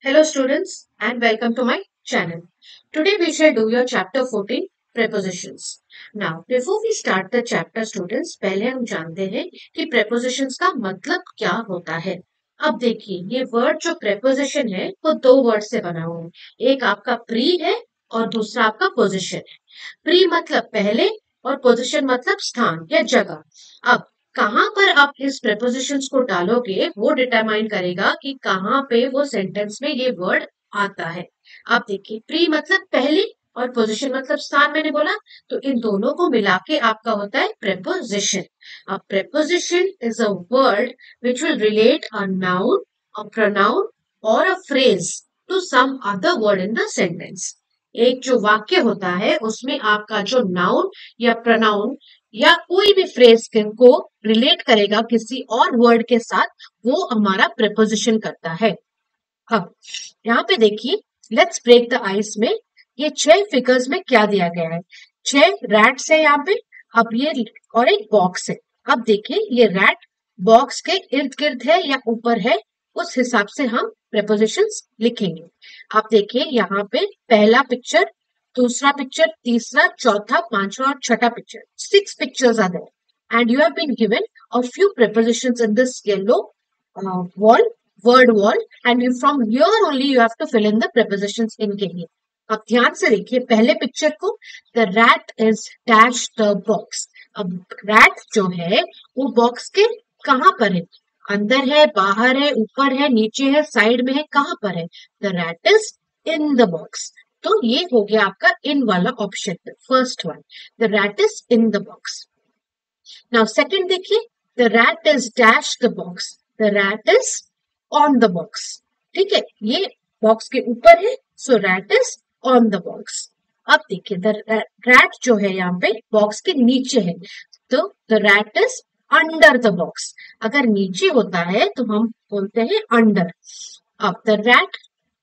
Hello students and welcome to my channel. Today we shall do your chapter 14 prepositions. Now before we start the chapter students पहले हम जानते हैं कि prepositions का मतलब क्या होता है। अब देखिए ये वर्ड जो preposition है वो दो वर्ड से बना हुआ है। एक आपका pre है और दूसरा आपका position है। प्री मतलब पहले और पोजीशन मतलब स्थान या जगह। अब कहाँ पर आप इस प्रेपोजिशंस को डालोगे वो डिटरमाइन करेगा कि कहाँ पे वो सेंटेंस में ये वर्ड आता है। आप देखिए प्री मतलब पहले और पोजीशन मतलब स्थान मैंने बोला, तो इन दोनों को मिला के आपका होता है प्रेपोजिशन। अब preposition is a word which will relate a noun, a pronoun और a phrase to some other word in the sentence. एक जो वाक्य होता है उसमें आपका जो नाउन या प्रोनाउन या कोई भी फ्रेज को रिलेट करेगा किसी और वर्ड के साथ, वो हमारा प्रेपोजिशन करता है। अब यहाँ पे देखिए, लेट्स ब्रेक द आइस में ये 6 फिगर्स में क्या दिया गया है। 6 रैट्स है यहाँ पे। अब ये और एक बॉक्स है। अब देखिए ये रैट बॉक्स के इर्द गिर्द है या ऊपर है, उस हिसाब से हम प्रेपोजिशंस लिखेंगे। आप देखिए यहाँ पे पहला पिक्चर, दूसरा पिक्चर, तीसरा, चौथा, पांचवा और छठा picture, 6 pictures are there and you have been given a few prepositions in this yellow wall, word wall, and you from here only you have to fill in the prepositions इनके लिए। अब ध्यान से देखिए पहले पिक्चर को, the rat is dash the box. अब rat जो है वो बॉक्स के कहाँ पर है? अंदर है, बाहर है, ऊपर है, नीचे है, साइड में है, कहाँ पर है? The rat is in the box. तो ये हो गया आपका इन वाला option, first one, the rat is in the box. Now second देखिए, the rat is dash the box, the rat is on the box. ठीक है, ये बॉक्स के ऊपर है, so rat is on the box. अब देखिए द रैट जो है यहाँ पे बॉक्स के नीचे है, तो the rat is under the box. अगर नीचे होता है तो हम बोलते हैं अंडर। अब the rat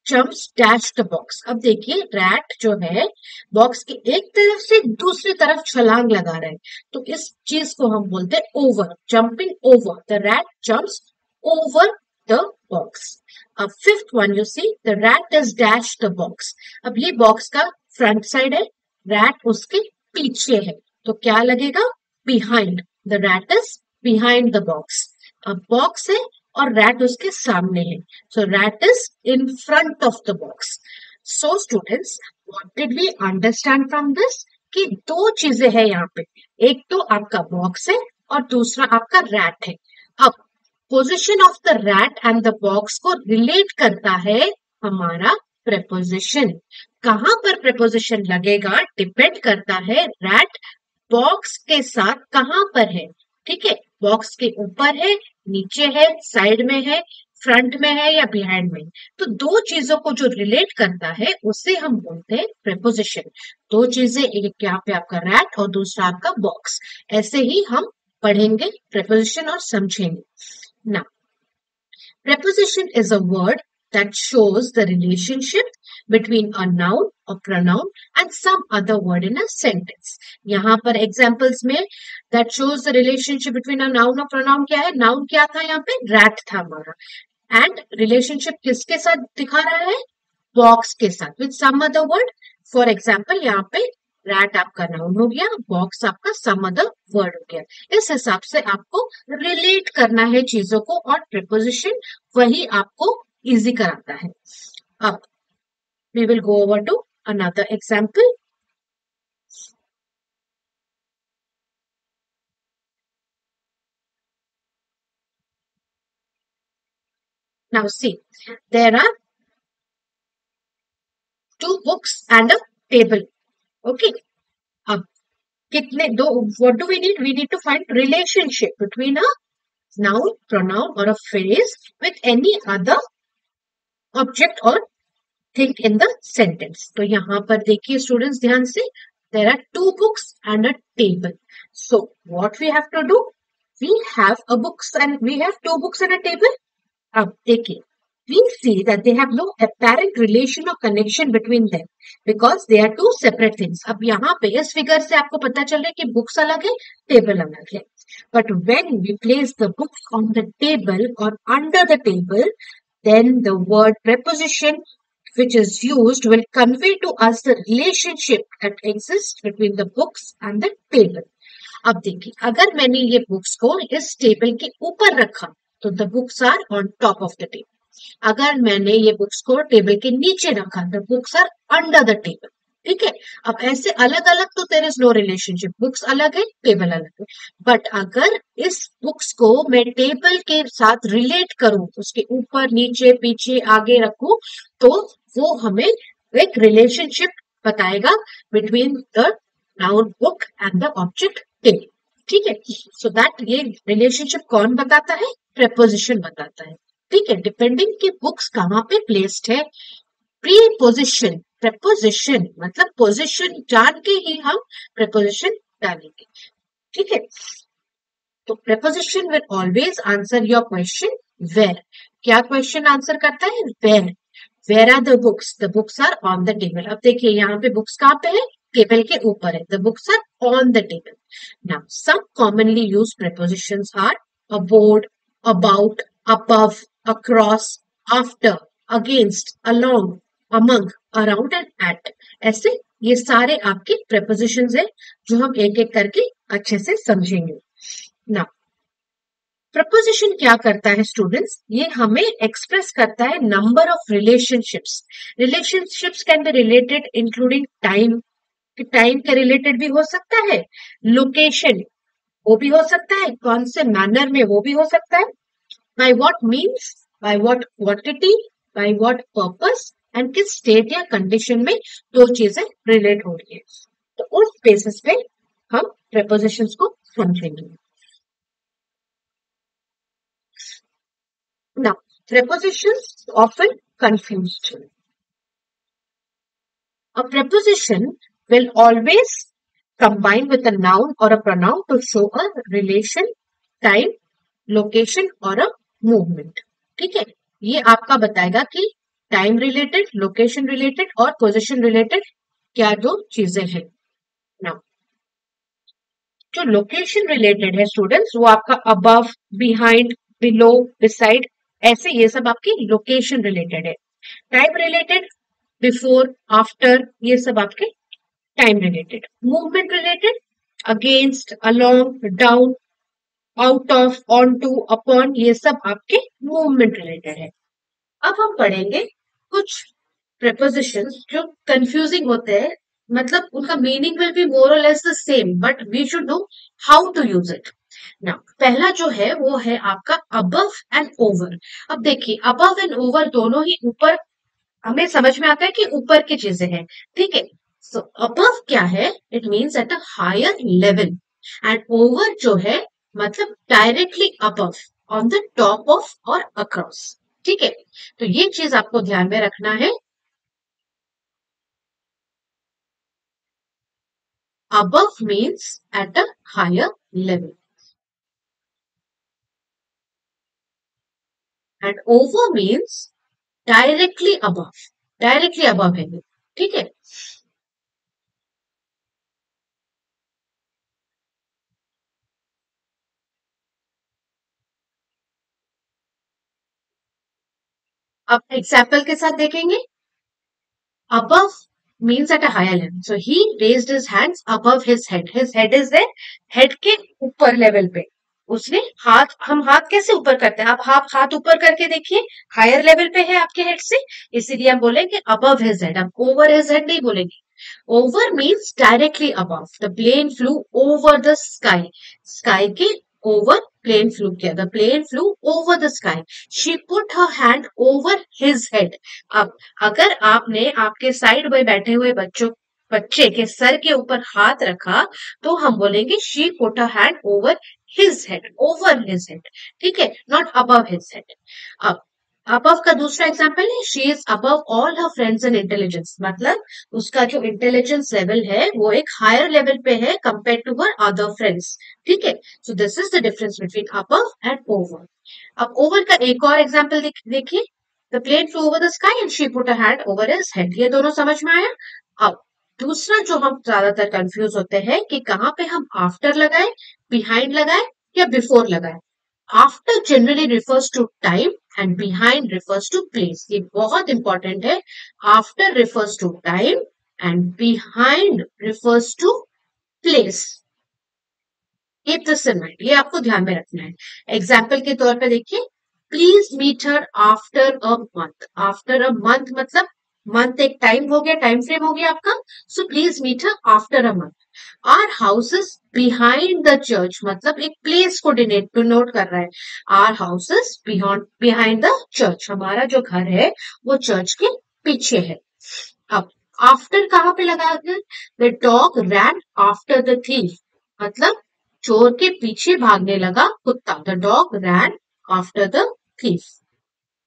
jumps dash the box. अब देखिए रैट जो है बॉक्स के एक तरफ से दूसरी तरफ छलांग लगा रहा है, तो इस चीज को हम बोलते हैं over, jumping over. The rat jumps over the box. अब fifth one you see, the rat is dash the box. अब ये बॉक्स का फ्रंट साइड है, रैट उसके पीछे है, तो क्या लगेगा? Behind. The rat is behind the box. अब बॉक्स है और रैट उसके सामने है, so rat is in front of the box. So students, what did we understand from this? कि दो चीजें हैं यहाँ पे, एक तो आपका बॉक्स है और दूसरा आपका रैट है। अब position of the rat and the box को रिलेट करता है हमारा प्रेपोजिशन। कहाँ पर प्रेपोजिशन लगेगा डिपेंड करता है रैट बॉक्स के साथ कहाँ पर है। ठीक है, बॉक्स के ऊपर है, नीचे है, साइड में है, फ्रंट में है या बिहाइंड में। तो दो चीजों को जो रिलेट करता है उसे हम बोलते हैं प्रेपोजिशन। दो चीजें, एक यहाँ पे आपका रैट और दूसरा आपका बॉक्स। ऐसे ही हम पढ़ेंगे प्रेपोजिशन और समझेंगे। ना, preposition is a word that shows the relationship between a noun, a pronoun and some other word in a sentence. यहाँ पर examples में that shows the relationship between a noun और pronoun क्या है? Noun क्या था यहाँ पे? Rat था हमारा। And relationship किसके साथ दिखा रहा है? Box के साथ with some other word. For example यहाँ पे रैट आपका नाउन हो गया, बॉक्स आपका सम अदर वर्ड हो गया। इस हिसाब से आपको रिलेट करना है चीजों को और प्रीपोजिशन वही आपको इजी कराता है। अब we will go over to another example. Now see, there are two books and a table. Okay, अब कितने दो, what do we need? We need to find relationship between a noun, pronoun और a phrase with any other object और think in the sentence. तो यहाँ पर देखिए students ध्यान से, there are two books and a table. So what we have to do? We have a books and we have two books and a table. अब देखिए, we see that they have no apparent relation or connection between them because they are two separate things. अब यहाँ पे इस figure से आपको पता चल रहा है कि बुक्स अलग है, टेबल अलग है। But when we place the books on the table or under the table, then the word preposition which is used will convey to us the relationship that exists between the books and the table. अब देखिए, अगर मैंने ये books को इस table के ऊपर रखा तो the books are on top of the table. अगर मैंने ये बुक्स को टेबल के नीचे रखा the books are under the table. ठीक है, अब ऐसे अलग अलग तो there is no relationship, books अलग है टेबल अलग है। बट अगर इस बुक्स को मैं टेबल के साथ रिलेट करूं, उसके ऊपर नीचे पीछे आगे रखूं, तो वो हमें एक रिलेशनशिप बताएगा between the noun book and the object table. ठीक है, सो दैट ये रिलेशनशिप कौन बताता है? प्रेपोजिशन बताता है। ठीक है, डिपेंडिंग कि बुक्स कहाँ पे प्लेस्ड है। प्रीपोजिशन, प्रेपोजिशन मतलब पोजिशन जान के ही हम प्रेपोजिशन डालेंगे। ठीक है, तो preposition will always answer your question where. क्या क्वेश्चन आंसर करता है? Where. Where are the books? The books are on the table. अब देखिए यहाँ पे बुक्स कहाँ पे है? टेबल के ऊपर है। The books are on the table. Now some commonly used prepositions are aboard, about, above, across, after, against, along, among, around and at। ऐसे ये सारे आपके prepositions हैं जो हम एक एक करके अच्छे से समझेंगे। ना प्रपोजिशन क्या करता है स्टूडेंट्स? ये हमें एक्सप्रेस करता है number of relationships. Relationships can be related including time, time के रिलेटेड भी हो सकता है, लोकेशन वो भी हो सकता है, कौन से मैनर में वो भी हो सकता है, by what means, by what quantity, by what purpose and किस स्टेट या कंडीशन में दो चीजें रिलेट हो रही है। तो उस बेसिस पे हम prepositions को समझेंगे। Now, prepositions often confused. A preposition will always combine with a noun or a pronoun to show a relation, time, location और a मूवमेंट। ठीक है, ये आपका बताएगा कि टाइम रिलेटेड, लोकेशन रिलेटेड और पोजीशन रिलेटेड क्या दो चीजें हैं। नाउ जो लोकेशन रिलेटेड है स्टूडेंट्स, वो आपका अबव, बिहाइंड, बिलो, बिसाइड, ऐसे ये सब आपकी लोकेशन रिलेटेड है। टाइम रिलेटेड बिफोर, आफ्टर, ये सब आपके time related. Movement related against, along, down, out of, onto, upon, ये सब आपके मूवमेंट रिलेटेड है। अब हम पढ़ेंगे कुछ prepositions जो कंफ्यूजिंग होते हैं, मतलब उनका meaning will be more or less the same, but we should know how to use it. Now पहला जो है वो है आपका अबव एंड ओवर। अब देखिए अबव एंड ओवर दोनों ही ऊपर, हमें समझ में आता है कि ऊपर की चीजें हैं। ठीक है, सो अबव क्या है? It means at a higher level, and over जो है मतलब directly above, on the top of or across. ठीक है, तो ये चीज आपको ध्यान में रखना है। Above means at a higher level and over means directly above, directly above है। ठीक है, अब एग्जाम्पल के साथ देखेंगे। above means at a higher level, so he raised his hands above his head is there, head के ऊपर level पे उसने हाथ, हम हाथ कैसे ऊपर करते हैं? आप हाथ ऊपर करके देखिए, हायर लेवल पे है आपके हेड से, इसीलिए हम बोलेंगे above his head। हम over his head नहीं बोलेंगे। over means directly above, the plane flew over the sky, sky के over plane flew किया, the plane flew over the sky, she put her hand over his head। अब अगर आपने आपके side में बैठे हुए बच्चे के सर के ऊपर हाथ रखा तो हम बोलेंगे she put a hand over his head, over his head. ठीक है, नॉट अबव हिज हेड। अब अबव का दूसरा एग्जांपल है she is above all her friends in intelligence, मतलब उसका जो इंटेलिजेंस लेवल है वो एक हायर लेवल पे है compare to her other friends. ठीक है, so this is the difference between above and over. अब ओवर का एक और एग्जांपल देखिए, the plane flew over the sky and she put a hand over his head. ये दोनों समझ में आया। अब दूसरा जो हम ज्यादातर कंफ्यूज होते हैं कि कहाँ पे हम आफ्टर लगाए, बिहाइंड लगाए या बिफोर लगाए। After generally refers to time and behind refers to place. ये बहुत इंपॉर्टेंट है. After refers to time and behind refers to place. Keep this in mind, ये आपको ध्यान में रखना है. एग्जाम्पल के तौर पे देखिए, please meet her after a month. After a month मतलब मंथ एक टाइम हो गया, टाइम फ्रेम हो गया आपका. So please meet her after a month. Our houses behind the church मतलब एक प्लेस को डिनोट कर रहा है. Our houses behind the church, हमारा जो घर है वो चर्च के पीछे है. अब आफ्टर कहाँ पे लगा है? The dog rain after the thief मतलब चोर के पीछे भागने लगा कुत्ता. The dog rain after the thief.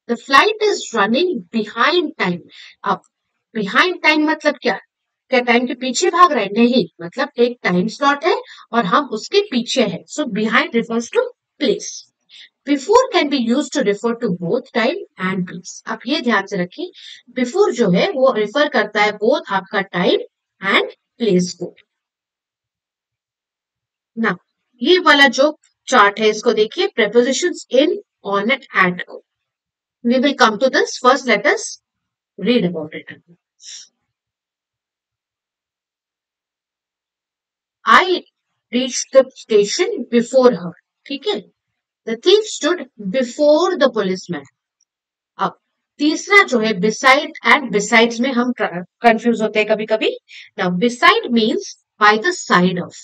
The flight is running behind time. अब बिहाइंड टाइम मतलब क्या? क्या टाइम के पीछे भाग रहे हैं? नहीं, मतलब एक टाइम स्लॉट है और हम उसके पीछे हैं. So behind refers to place. Before can be use to refer to both time and place. आप ये ध्यान से रखिए, बिफोर जो है वो रिफर करता है बोथ आपका टाइम एंड प्लेस को. ना ये वाला जो चार्ट है इसको देखिए, prepositions in, on and at. We will come to this. First let us read about it. I reached the station before her. ठीक है. The thief stood before the policeman. अब तीसरा जो है beside and besides में हम confuse होते हैं कभी कभी. Now beside means by the side of.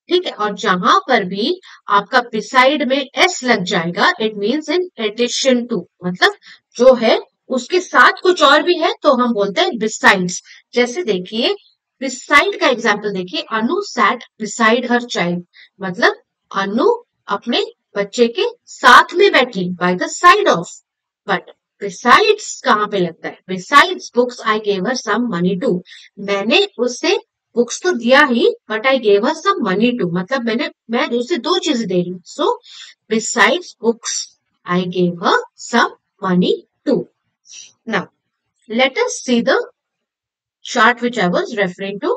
ठीक है. और जहां पर भी आपका बिसाइड में एस लग जाएगा, it means in addition to, मतलब जो है उसके साथ कुछ और भी है तो हम बोलते हैं बिसाइड्स. जैसे देखिए, बिसाइड का एग्जाम्पल देखिए, Anu sat beside her child मतलब अनु अपने बच्चे के साथ में बैठी, by the side of. But besides कहाँ पे लगता है? Besides books I gave her some money too. मैंने उससे बुक्स तो दिया ही, but I gave her some money too मतलब मैं उसे दो चीजें दे रही हूँ. So besides books I gave her some money too. Now let us see the chart which I was referring to.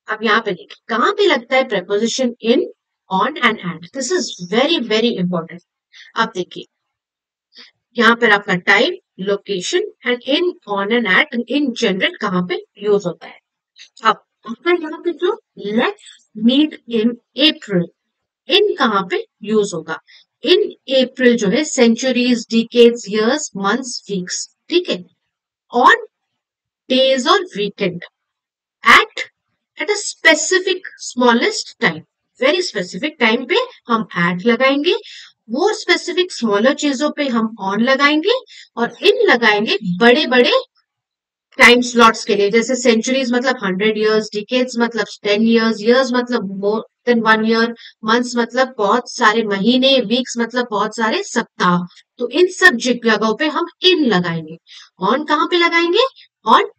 अब यहाँ पे देखिए कहाँ पे लगता है preposition in, on and at. This is very very important. अब देखिए यहाँ पर आपका time, location and in, on and at in general कहाँ पे यूज होता है. अब आपका यहाँ पे जो लेट्स मीट इन अप्रैल, इन कहाँ पे यूज होगा? इन अप्रैल जो है centuries, decades, years, months, weeks. ठीक है. On days or weekend. At a specific smallest time, very specific time पे हम एट लगाएंगे. वो स्पेसिफिक स्मॉलर चीजों पे हम ऑन लगाएंगे और इन लगाएंगे बड़े बड़े टाइम स्लॉट्स के लिए. जैसे सेंचुरीज मतलब 100 years, डिकेड्स मतलब 10 years, इयर्स मतलब मोर देन 1 year, मंथ्स मतलब बहुत सारे महीने, वीक्स मतलब बहुत सारे सप्ताह. तो इन सब जगहों पे हम इन लगाएंगे. ऑन कहाँ पे लगाएंगे? ऑन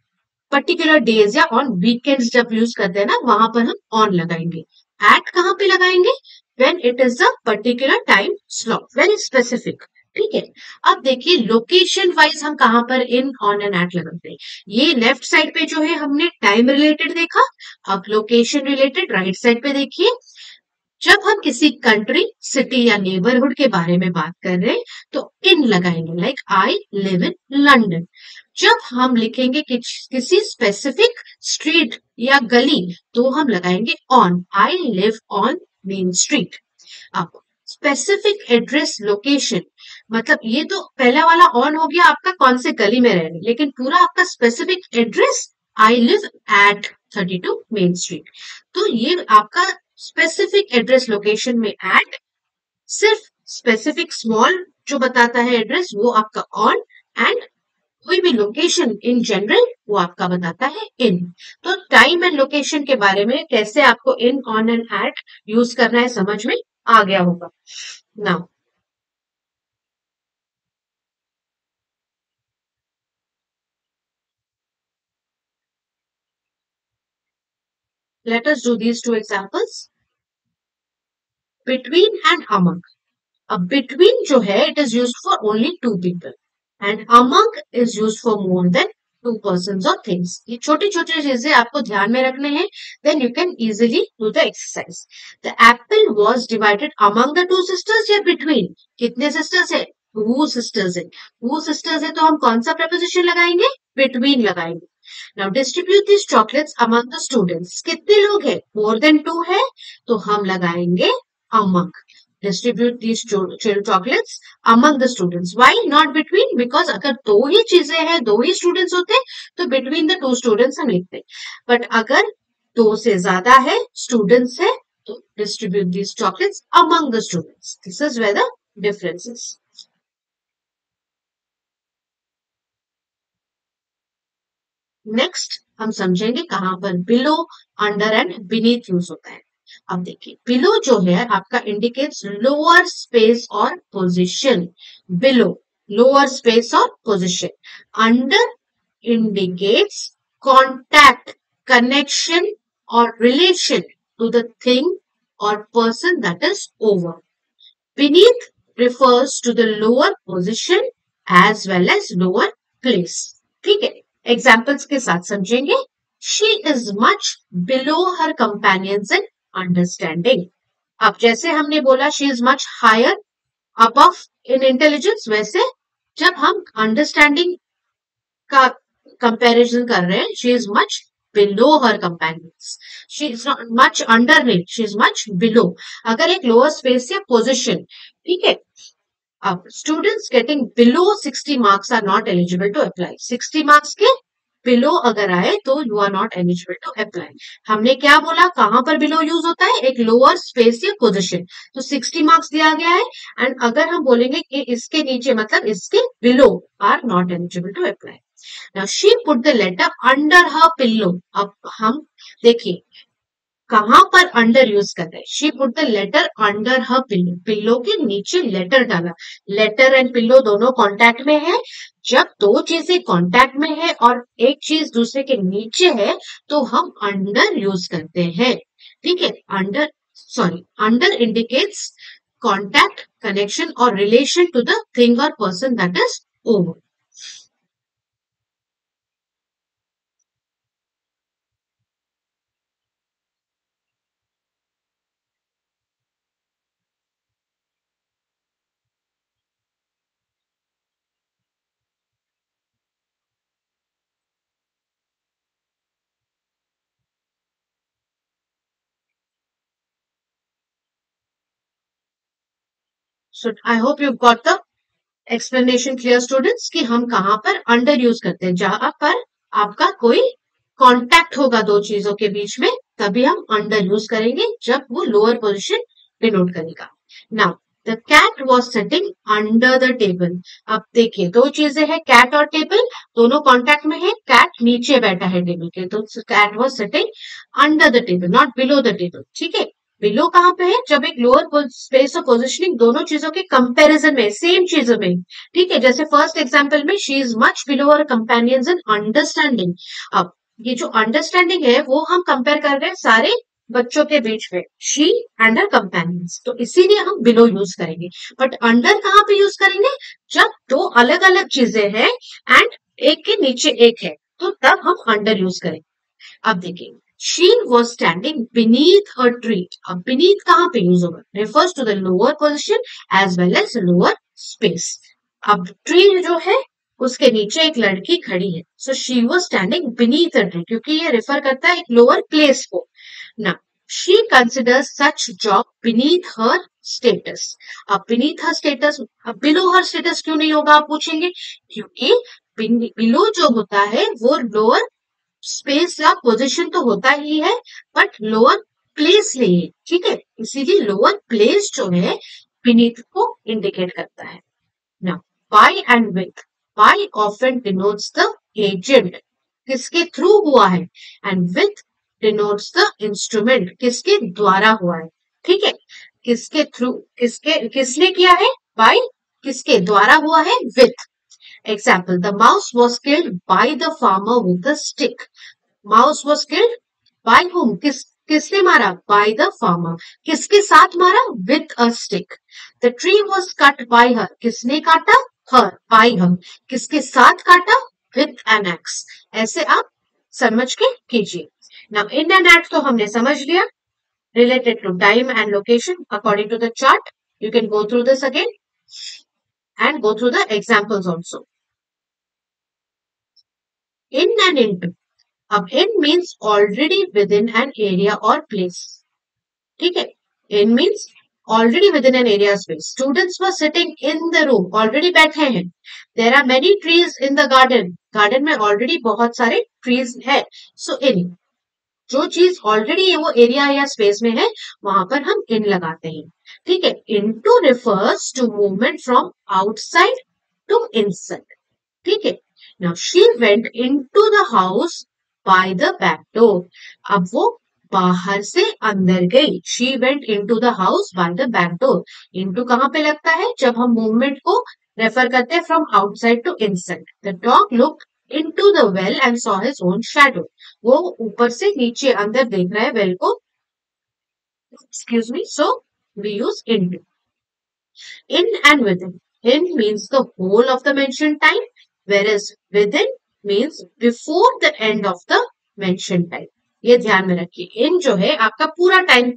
पर्टिकुलर डेज या ऑन वीकेंड्स जब यूज करते हैं ना, वहां पर हम ऑन लगाएंगे. एट कहाँ पे लगाएंगे? When it is a particular time slot, very specific. ठीक है. अब देखिए लोकेशन वाइज हम कहां पर इन, ऑन एंड एट लगाते हैं. ये लेफ्ट साइड पे जो है हमने टाइम रिलेटेड देखा. अब लोकेशन रिलेटेड राइट साइड पे देखिए, जब हम किसी कंट्री, सिटी या नेबरहुड के बारे में बात कर रहे हैं तो इन लगाएंगे. Like I live in London. जब हम लिखेंगे किसी स्पेसिफिक स्ट्रीट या गली तो हम लगाएंगे on. I live on main street. अब स्पेसिफिक एड्रेस लोकेशन मतलब ये तो पहला वाला ऑन हो गया आपका कौन से गली में रह रहे, लेकिन पूरा आपका specific address I live at 32 main street. तो ये आपका स्पेसिफिक एड्रेस लोकेशन में एट, सिर्फ स्पेसिफिक स्मॉल जो बताता है एड्रेस वो आपका ऑन, एंड कोई भी लोकेशन इन जनरल वो आपका बताता है इन. तो टाइम एंड लोकेशन के बारे में कैसे आपको इन, ऑन एंड एट यूज करना है समझ में आ गया होगा. Now let us do these two examples. Between and among. अब between जो है it is used for only two people and among is used for more than two persons or things. ये छोटी छोटी चीजें आपको ध्यान में रखने हैं. Then you can easily do the exercise. The apple was divided among the two sisters या between. कितने sisters है? who sisters है तो हम कौन सा preposition लगाएंगे? Between लगाएंगे. Now distribute these chocolates among the students. कितने लोग हैं? More than 2 है तो हम लगाएंगे among. Distribute these chocolates among the students. Why not between? Because अगर दो ही चीजें हैं, दो ही students होते हैं तो between the two students हम लिखते हैं. But अगर दो से ज्यादा है, students है, तो distribute these chocolates among the students. This is where the difference is. Next हम समझेंगे कहां पर below, under and beneath use होता है. अब देखिए बिलो जो है आपका इंडिकेट्स लोअर स्पेस और पोजीशन. बिलो लोअर स्पेस और position. Under indicates contact, connection और relation to the thing or person that is over. Beneath refers to the lower position as well as lower place. ठीक है, examples के साथ समझेंगे. She is much below her companions in understanding. अब जैसे हमने बोला she is much higher above in intelligence, वैसे जब हम अंडरस्टैंडिंग का कंपैरिजन कर रहे हैं, she is much below her companions. She is not much under नहीं, she is much below. अगर एक lower space या position, ठीक है. अब students getting below 60 marks are not eligible to apply. 60 marks के below अगर आए तो you are not eligible to apply. हमने क्या बोला, कहां पर below यूज होता है? एक lower space या position. तो 60 marks दिया गया है एंड अगर हम बोलेंगे कि इसके नीचे मतलब इसके below are not eligible to apply. Now she put the letter under her pillow. अब हम देखिए कहां पर अंडर यूज कर रहे हैं. She put the letter under her pillow. Pillow के नीचे लेटर डाला. लेटर एंड पिल्लो दोनों कांटेक्ट में है. जब दो चीजें कांटेक्ट में है और एक चीज दूसरे के नीचे है तो हम अंडर यूज करते हैं. ठीक है, अंडर इंडिकेट्स कॉन्टैक्ट, कनेक्शन और रिलेशन टू द थिंग और person that is over. So I hope you've got the explanation clear students कि हम कहां पर अंडर यूज करते हैं. जहां पर आपका कोई कांटेक्ट होगा दो चीजों के बीच में तभी हम अंडर यूज करेंगे जब वो लोअर पोजीशन डिनोट करेगा. Now the cat was sitting under the table. अब देखिए दो चीजें हैं, कैट और टेबल दोनों कांटेक्ट में है. कैट नीचे बैठा है टेबल के तो cat was sitting under the table, not below the table. ठीक है, बिलो कहां पे है? जब एक लोअर स्पेस और पोजिशनिंग दोनों चीजों के कंपैरिजन में, सेम चीजों में. ठीक है, जैसे फर्स्ट एग्जांपल में she is much below her companions in understanding. अब ये जो अंडरस्टैंडिंग है वो हम कंपेयर कर रहे हैं सारे बच्चों के बीच में, शी एंड हर कंपेनियंस, तो इसीलिए हम बिलो यूज करेंगे. बट अंडर कहां पे यूज करेंगे? जब दो अलग अलग चीजें हैं एंड एक के नीचे एक है तो तब हम अंडर यूज करेंगे. अब देखिए she was standing beneath her tree. अब beneath कहां पे यूज होगा? refers to the lower position as well as lower space. अब tree जो है उसके नीचे एक लड़की खड़ी है. so she was standing beneath a tree क्योंकि ये रेफर करता है एक लोअर प्लेस को. now she considers such job beneath her status. अब beneath her status, अब below her status क्यों नहीं होगा आप पूछेंगे? क्योंकि below जो होता है वो लोअर स्पेस या पोजीशन तो होता ही है बट लोअर प्लेस नहीं है. ठीक है, इसीलिए लोअर प्लेस जो है बीनीथ को इंडिकेट करता है. Now by and with. By often denotes the agent, किसके थ्रू हुआ है, and with denotes the instrument, किसके द्वारा हुआ है. ठीक है, किसके थ्रू, किसने किया है? बाय, किसके द्वारा हुआ है? With. Example, the mouse was killed by the farmer with a stick. Mouse was killed by whom? किसने मारा? By the farmer. किसके साथ मारा? With a stick. The tree was cut by her. किसने काटा? Her. By her. किसके साथ काटा? With an axe. ऐसे आप समझ के कीजिए. Now in and at तो हमने समझ लिया. Related to time and location according to the chart. You can go through this again. And and go through the examples also. In and into. अब in means already within an area or place. ठीक है. In means already within an area or space. Students were sitting in the room. Already बैठे हैं. There are many trees in the garden. Garden में already बहुत सारे trees है. So in. जो चीज ऑलरेडी वो एरिया या स्पेस में है वहां पर हम इन लगाते हैं. ठीक है. Into refers to movement from outside to inside. ठीक है. Now she went into the house by the back door. अब वो बाहर से अंदर गई. She went into the house by the back door. Into कहाँ पे लगता है जब हम मूवमेंट को रेफर करते हैं from outside to inside. The dog look into the well and saw his own shadow. वो ऊपर से नीचे अंदर देख रहा है वेल को. Excuse me. So we use into. In and within. In means the whole of the mentioned time, whereas within means before the end of the mentioned time. ये ध्यान में रखिए. इन जो है आपका पूरा टाइम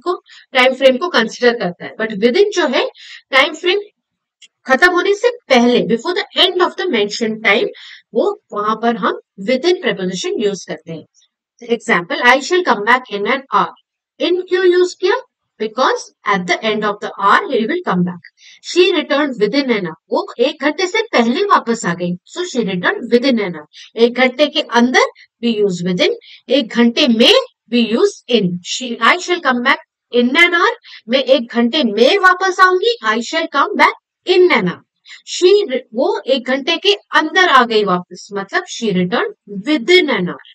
फ्रेम को कंसिडर करता है, बट विद इन जो है टाइम फ्रेम खत्म होने से पहले, before the end of the mention time, वो वहां पर हम विद इन प्रेपोजिशन यूज करते हैं. Example, I shall come back in an hour. In क्यों यूज किया? Because at the end of the hour he will come back. She return within an hour. वो 1 घंटे से पहले वापस आ गई. So she return within an hour. 1 घंटे के अंदर वी यूज विद इन. 1 घंटे में we use in. I shall come back in an hour. मैं 1 घंटे में वापस आऊंगी. I shall come back in an hour. She वो 1 घंटे के अंदर आ गई वापस, मतलब she return within an hour.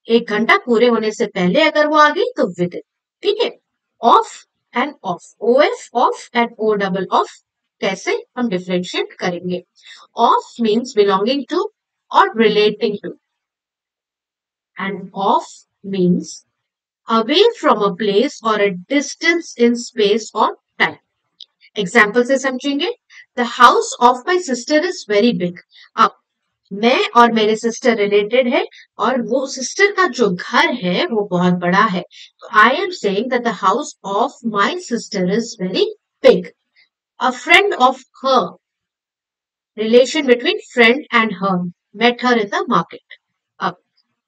1 घंटा पूरे होने से पहले अगर वो आ गई तो विद इन. ठीक है. Of and off. O F of and O double off कैसे हम डिफरेंशिएट करेंगे? ऑफ मीन्स बिलोंगिंग टू और relating to, and of means away from a place और अ डिस्टेंस इन स्पेस और टाइम. एग्जाम्पल से समझेंगे. The house of my sister is very big. अब मैं और मेरे सिस्टर रिलेटेड है और वो सिस्टर का जो घर है वो बहुत बड़ा है. तो I am saying that the house of my sister is very big. A friend of her. Relation between friend and her. Met her in the market. अब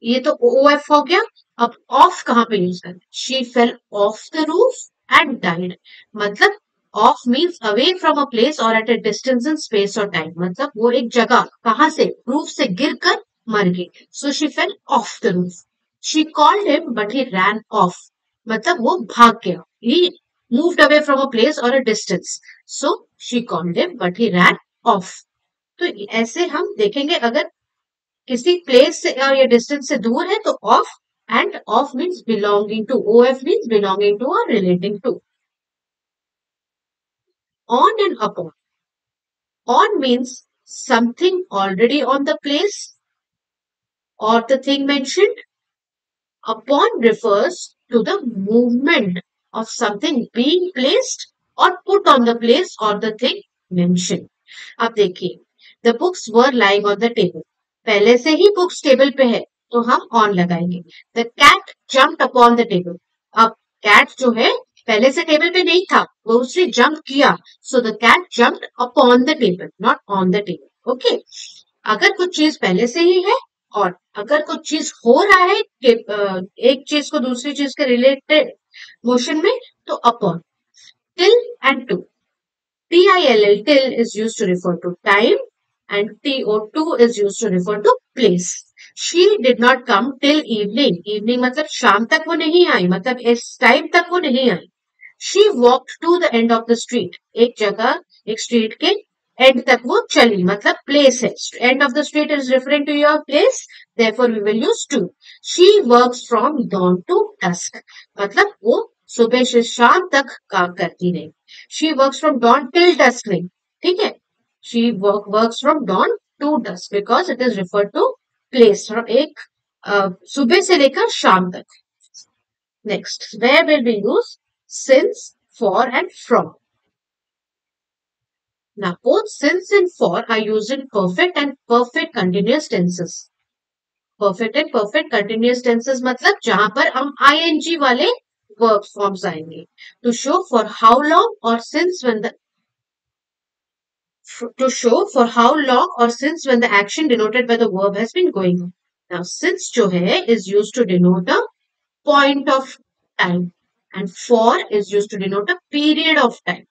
ये तो ओ एफ हो गया. अब ऑफ कहाँ पे यूज करें? She fell off the roof and died. मतलब off means away from a place और at a distance in space और टाइम. मतलब वो एक जगह कहां से, रूफ से गिरकर मर गई. So she fell off the roof. She called him but he ran off. मतलब वो भाग गया. He moved away from a place और a distance. So she called him but he ran off. तो ऐसे हम देखेंगे अगर किसी प्लेस से और या डिस्टेंस से दूर है तो off. And of means belonging to. O F means belonging to और relating to. On and upon. On means something already on the place or the thing mentioned. Upon refers to the movement of something being placed or put on the place or the thing mentioned. अब देखिए, the books were lying on the table. पहले से ही books table पे है तो हम on लगाएंगे. The cat jumped upon the table. अब cat जो है पहले से टेबल पे नहीं था, वो उसने जंप किया. So the cat jumped upon the table, not on the table. Okay. अगर कुछ चीज पहले से ही है और अगर कुछ चीज हो रहा है एक चीज को दूसरी चीज के रिलेटेड मोशन में, तो upon. Till and to. TILL, till is used to refer to time and TO2 is used to refer to place. She did not come till evening. Evening मतलब शाम तक वो नहीं आई, मतलब इस टाइम तक वो नहीं आई. She walked to the end of the street. एक जगह, एक स्ट्रीट के एंड तक वो चली, मतलब प्लेस है. End of the street is referring to your place, therefore we will use to. She works from dawn to dusk. मतलब वो सुबह से शाम तक काम करती रही. She works from dawn till dusk नहीं. ठीक है. She works from dawn to dusk because it is referred to place. एक सुबह से लेकर शाम तक. Next, where will we use since, for and from? Now, both since and for are used in perfect and perfect continuous tenses. Perfect and perfect continuous tenses मतलब जहां पर हम ing वाले verb forms आएंगे. To show for how long or since when the to show for how long or since when the action denoted by the verb has been going on. Now, since जो है is used to denote a point of time and for is used to denote a period of time.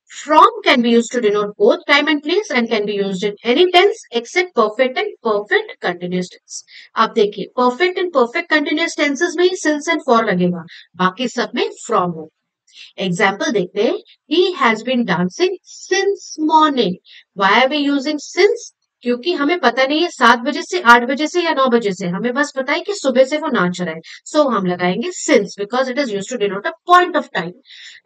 From can be used to denote both time and place and can be used in any tense except perfect and perfect continuous tense. आप देखिए perfect and perfect continuous tenses में ही since and for लगेगा, बाकी सब में from हो. Example देखते हैं. He has been dancing since morning. Why are we using since? क्योंकि हमें पता नहीं है 7 बजे से 8 बजे से या 9 बजे से, हमें बस पता है कि सुबह से वो नाच रहा है. सो हम लगाएंगे since because it is used to denote a point of time.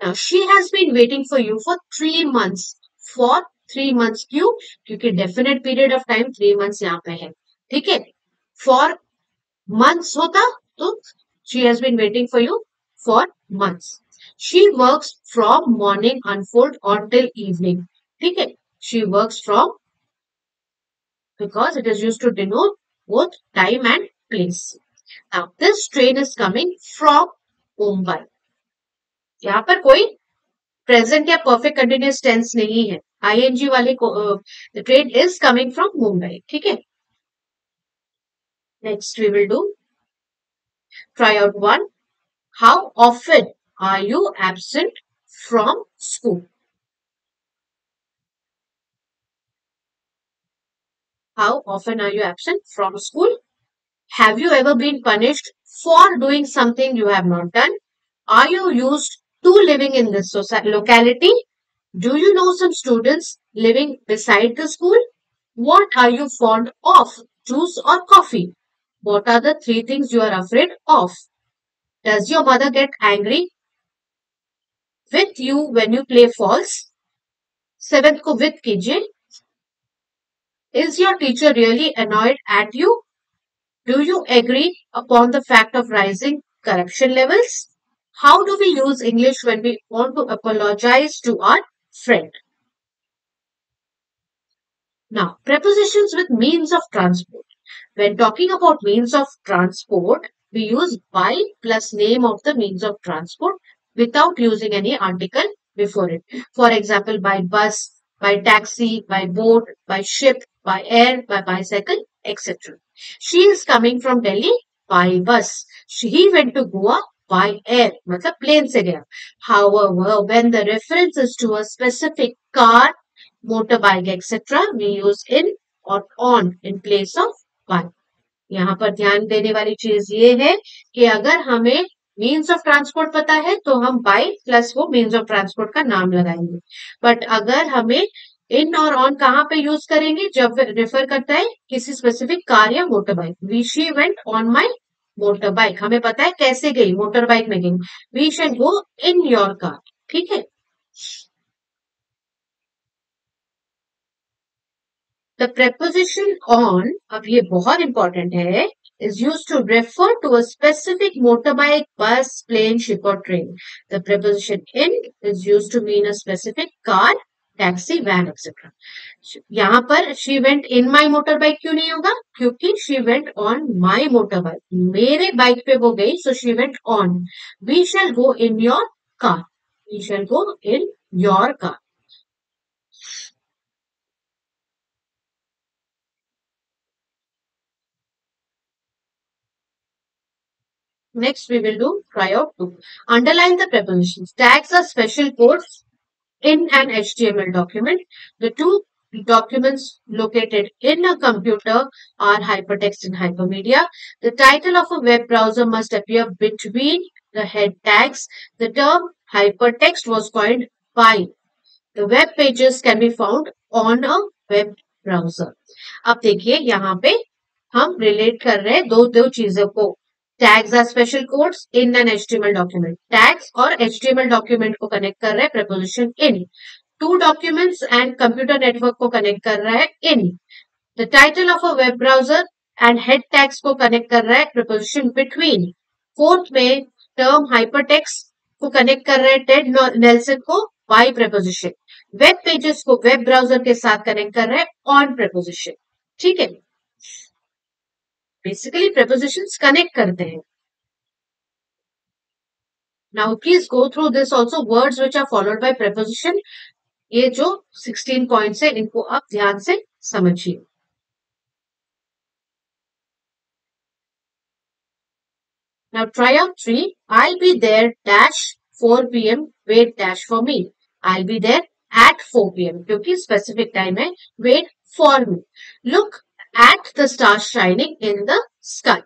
Now she has been waiting for you for 3 months. For 3 months क्यों? क्योंकि definite period of time 3 months यहाँ पे है. ठीक है. For months होता तो she has been waiting for you for months. She works from morning unfold until evening. ठीक है. She works from because it is used to denote both time and place. Now this train is coming from Mumbai. यहाँ पर कोई present या perfect continuous tense नहीं है. ing वाले को the train is coming from Mumbai. ठीक है. Next we will do try out one. How often are you absent from school? How often are you absent from school? Have you ever been punished for doing something you have not done? Are you used to living in this locality? Do you know some students living beside the school? What are you fond of? Juice or coffee? What are the three things you are afraid of? Does your mother get angry with you when you play false? Seventh को with कीजिए. Is your teacher really annoyed at you? Do you agree upon the fact of rising corruption levels? How do we use English when we want to apologize to our friend? Now, prepositions with means of transport. When talking about means of transport, we use by plus name of the means of transport without using any article before it. For example, by bus, by taxi, by boat, by ship, by air, by bicycle, etc. She is coming from Delhi by bus. He went to Goa by air, मतलब plane से गया. However, when the reference is to a specific car, motorbike, etc., we use in or on in place of by. यहाँ पर ध्यान देने वाली चीज ये है कि अगर हमें मीन्स ऑफ ट्रांसपोर्ट पता है तो हम बाय प्लस वो मीन्स ऑफ ट्रांसपोर्ट का नाम लगाएंगे. बट अगर हमें इन और ऑन कहाँ पे यूज करेंगे? जब रेफर करता है किसी स्पेसिफिक कार या motor bike. We she went on my motor bike, हमें पता है कैसे गई, मोटर बाइक में गई. We shall go in your car. ठीक है. The preposition on, अब ये बहुत important है, is used to refer to a specific motorbike, bus, plane, ship or train. The preposition in is used to mean a specific car, taxi, van, etc. यहाँ पर she went in my motorbike क्यों नहीं होगा? क्योंकि she went on my motorbike. मेरे bike पे वो गई, so she went on. We shall go in your car. We shall go in your car. Next, we will do try out 2. Underline the prepositions. Tags are special codes in an HTML document. The two documents located in a computer are hypertext and hypermedia. The title of a web browser must appear between the head tags. The term hypertext was coined by the web pages can be found on a web browser. अब देखिए यहाँ पे हम relate कर रहे हैं दो दो चीजों को. Tags are special codes in an HTML document. Tags और एचटीएमएल डॉक्यूमेंट को कनेक्ट कर रहा है preposition in. To documents and computer network को कनेक्ट कर रहा है in. The title of a web browser and head tags को कनेक्ट कर रहा है preposition between. फोर्थ में टर्म हाइपरटेक्स्ट को कनेक्ट कर रहा है टेड नेल्सन को by preposition. वेब पेजेस को वेब ब्राउजर के साथ कनेक्ट कर रहा है on preposition. ठीक है. बेसिकली prepositions कनेक्ट करते हैं. Now please go through this also. Words which are followed by preposition ये जो 16 पॉइंट्स है इनको आप ध्यान से समझिए। Now try out 3. I'll be there dash 4 p.m. Wait dash for me. I'll be there at 4 p.m. क्योंकि specific time है. Wait for me. Look at the stars shining in the sky.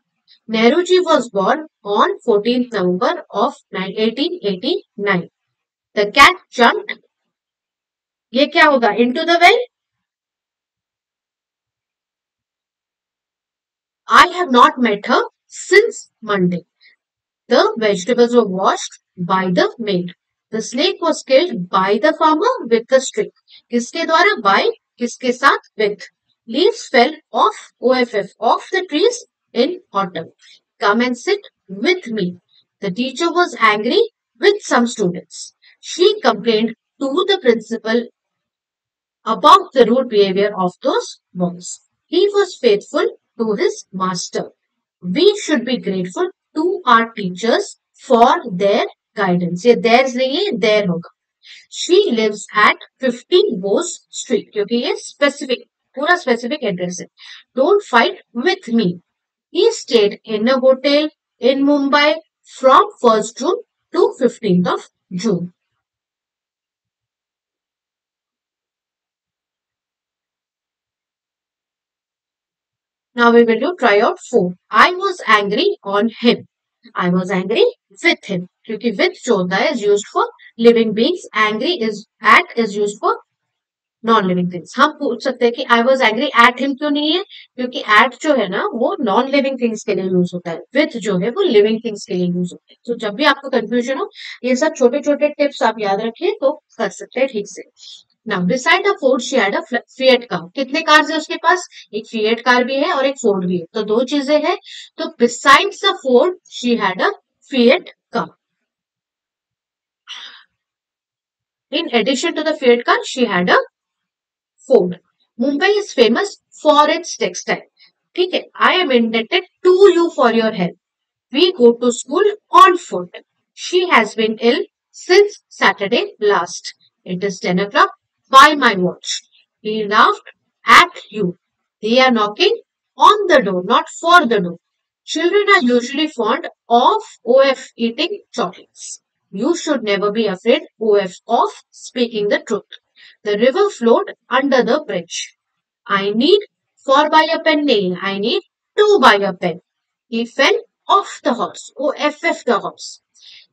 Nehruji was born on 14th November of 1889. The cat jumped. ये क्या होगा? Into the well. I have not met her since Monday. The vegetables were washed by the maid. The snake was killed by the farmer with the stick. किसके द्वारा? By. किसके साथ? With. Leaves fell off OFF off the trees in autumn. Come and sit with me. The teacher was angry with some students. She complained to the principal about the rude behavior of those boys. He was faithful to his master. We should be grateful to our teachers for their guidance. ये theirs नहीं है, their होगा. She lives at 15 Bose Street क्योंकि ये specific पूरा specific address है. Don't fight with me. He stayed in a hotel in Mumbai from 1st June to 15th of June. Now we will do try out 4. I was angry on him. I was angry with him. क्योंकि with जो होता है is used for living beings. Angry is at is used for non living things. हम पूछ सकते हैं कि I was angry at him क्यों नहीं है? क्योंकि एट जो है ना वो नॉन लिविंग थिंग्स के लिए यूज होता है. विथ जो है वो लिविंग थिंग्स के लिए यूज होता है. तो जब भी आपको कंफ्यूजन हो ये सब छोटे छोटे टिप्स आप याद रखिए तो कर सकते हैं ठीक से. Now beside the Ford she had a fiat car. कितने कार्स है उसके पास? एक फिएट कार भी है और एक फोर्ड भी है. तो दो चीजें हैं. तो besides the Ford she had a fiat car. In addition to the Fiat car, she had a Ford. Mumbai is famous for its textile. ठीक है. I am indebted to you for your help. We go to school on foot. She has been ill since Saturday last. It is 10 o'clock by my watch. He laughed at you. They are knocking on the door, not for the door. Children are usually fond of OF eating chocolates. You should never be afraid OF of speaking the truth. The river flowed under the bridge. I need for buy a pen nail. I need to buy a pen. He fell off the horse. OFF the horse.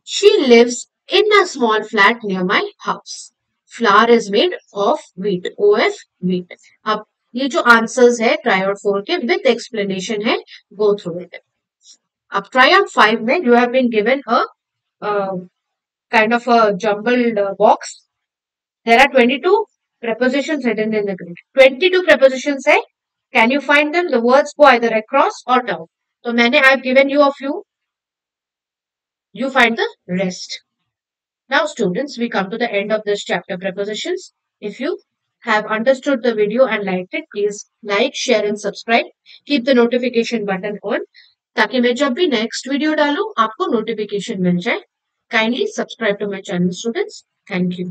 She lives in a small flat near my house. Flour is made of wheat. OF wheat. अब ये जो answers है try out 4 के with explanation है go through it. अब try out 5 में you have been given a kind of a jumbled box. There are 22 prepositions hidden in the grid. 22 prepositions है. Can you find them? The words go either across or down. So I've given you a few. You find the rest. Now students, we come to the end of this chapter prepositions. If you have understood the video and liked it, please like, share and subscribe. Keep the notification button on ताकि मैं जब भी next video डालूं आपको notification मिल जाए. Kindly subscribe to my channel students. Thank you.